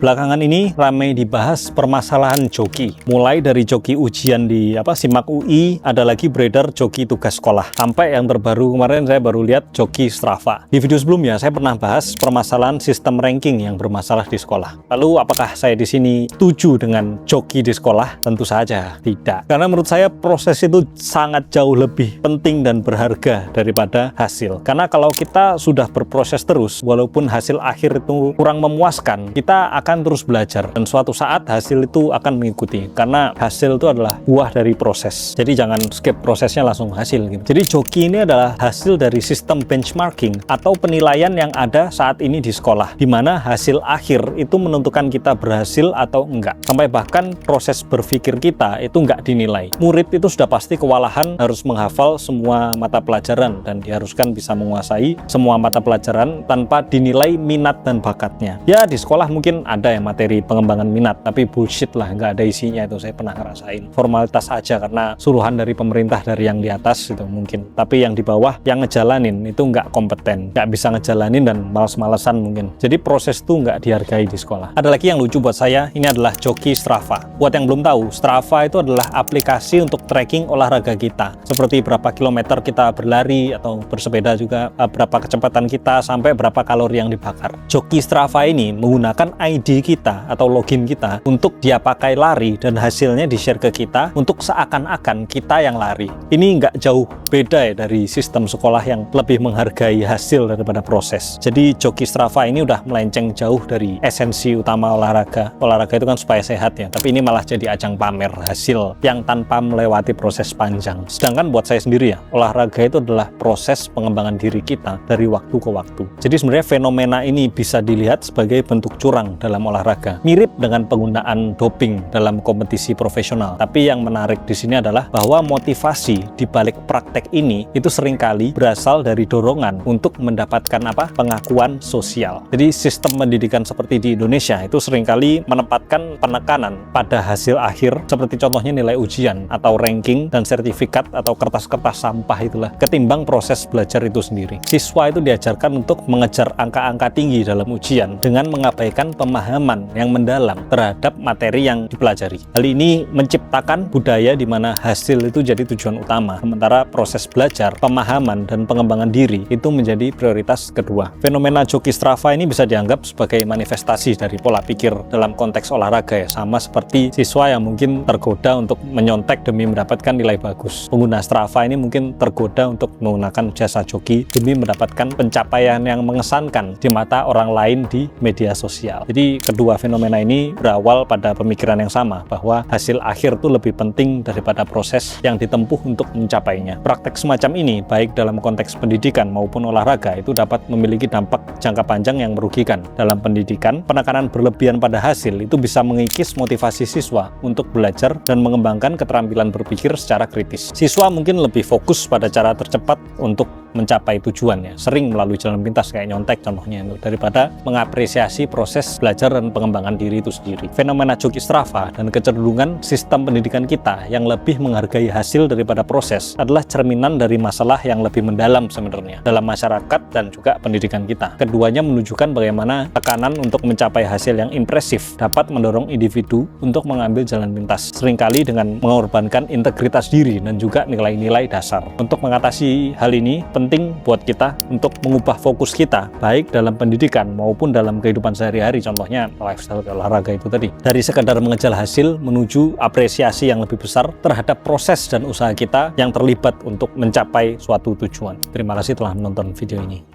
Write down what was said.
Belakangan ini ramai dibahas permasalahan joki. Mulai dari joki ujian di SIMAK UI, ada lagi beredar joki tugas sekolah. Sampai yang terbaru kemarin saya baru lihat joki Strava. Di video sebelumnya saya pernah bahas permasalahan sistem ranking yang bermasalah di sekolah. Lalu apakah saya di sini setuju dengan joki di sekolah? Tentu saja tidak. Karena menurut saya proses itu sangat jauh lebih penting dan berharga daripada hasil. Karena kalau kita sudah berproses terus, walaupun hasil akhir itu kurang memuaskan, kita akan terus belajar dan suatu saat hasil itu akan mengikuti, karena hasil itu adalah buah dari proses. Jadi jangan skip prosesnya langsung hasil gitu. Jadi joki ini adalah hasil dari sistem benchmarking atau penilaian yang ada saat ini di sekolah, di mana hasil akhir itu menentukan kita berhasil atau enggak. Sampai bahkan proses berpikir kita itu enggak dinilai. Murid itu sudah pasti kewalahan harus menghafal semua mata pelajaran dan diharuskan bisa menguasai semua mata pelajaran tanpa dinilai minat dan bakatnya. Ya di sekolah mungkin ada ya materi pengembangan minat, tapi bullshit lah, nggak ada isinya. Itu saya pernah ngerasain, formalitas aja karena suruhan dari pemerintah, dari yang di atas itu mungkin, tapi yang di bawah yang ngejalanin itu nggak kompeten, nggak bisa ngejalanin dan males-malesan mungkin. Jadi proses itu nggak dihargai di sekolah. Ada lagi yang lucu buat saya, ini adalah joki Strava. Buat yang belum tahu, Strava itu adalah aplikasi untuk tracking olahraga kita, seperti berapa kilometer kita berlari atau bersepeda juga, berapa kecepatan kita, sampai berapa kalori yang dibakar. Joki Strava ini menggunakan ID kita atau login kita untuk dia pakai lari dan hasilnya di-share ke kita untuk seakan-akan kita yang lari. Ini nggak jauh beda ya dari sistem sekolah yang lebih menghargai hasil daripada proses. Jadi joki Strava ini udah melenceng jauh dari esensi utama olahraga. Olahraga itu kan supaya sehat ya, tapi ini malah jadi ajang pamer hasil yang tanpa melewati proses panjang. Sedangkan buat saya sendiri ya, olahraga itu adalah proses pengembangan diri kita dari waktu ke waktu. Jadi sebenarnya fenomena ini bisa dilihat sebagai bentuk curang dalam olahraga. Mirip dengan penggunaan doping dalam kompetisi profesional. Tapi yang menarik di sini adalah bahwa motivasi di balik praktek ini itu seringkali berasal dari dorongan untuk mendapatkan pengakuan sosial. Jadi sistem pendidikan seperti di Indonesia itu seringkali menempatkan penekanan pada hasil akhir, seperti contohnya nilai ujian atau ranking dan sertifikat atau kertas-kertas sampah itulah, ketimbang proses belajar itu sendiri. Siswa itu diajarkan untuk mengejar angka-angka tinggi dalam ujian dengan mengabaikan pemahaman yang mendalam terhadap materi yang dipelajari. Hal ini menciptakan budaya di mana hasil itu jadi tujuan utama, sementara proses belajar, pemahaman, dan pengembangan diri itu menjadi prioritas kedua. Fenomena joki Strava ini bisa dianggap sebagai manifestasi dari pola pikir dalam konteks olahraga ya, sama seperti siswa yang mungkin tergoda untuk menyontek demi mendapatkan nilai bagus. Pengguna Strava ini mungkin tergoda untuk menggunakan jasa joki demi mendapatkan pencapaian yang mengesankan di mata orang lain di media sosial. Jadi kedua fenomena ini berawal pada pemikiran yang sama, bahwa hasil akhir itu lebih penting daripada proses yang ditempuh untuk mencapainya. Praktek semacam ini, baik dalam konteks pendidikan maupun olahraga, itu dapat memiliki dampak jangka panjang yang merugikan. Dalam pendidikan, penekanan berlebihan pada hasil itu bisa mengikis motivasi siswa untuk belajar dan mengembangkan keterampilan berpikir secara kritis. Siswa mungkin lebih fokus pada cara tercepat untuk mencapai tujuannya, sering melalui jalan pintas kayak nyontek contohnya itu, daripada mengapresiasi proses belajar dan pengembangan diri itu sendiri. Fenomena joki Strava dan kecenderungan sistem pendidikan kita yang lebih menghargai hasil daripada proses adalah cerminan dari masalah yang lebih mendalam sebenarnya dalam masyarakat dan juga pendidikan kita. Keduanya menunjukkan bagaimana tekanan untuk mencapai hasil yang impresif dapat mendorong individu untuk mengambil jalan pintas, seringkali dengan mengorbankan integritas diri dan juga nilai-nilai dasar. Untuk mengatasi hal ini, penting buat kita untuk mengubah fokus kita, baik dalam pendidikan maupun dalam kehidupan sehari-hari, contohnya lifestyle olahraga itu tadi. Dari sekadar mengejar hasil menuju apresiasi yang lebih besar terhadap proses dan usaha kita yang terlibat untuk mencapai suatu tujuan. Terima kasih telah menonton video ini.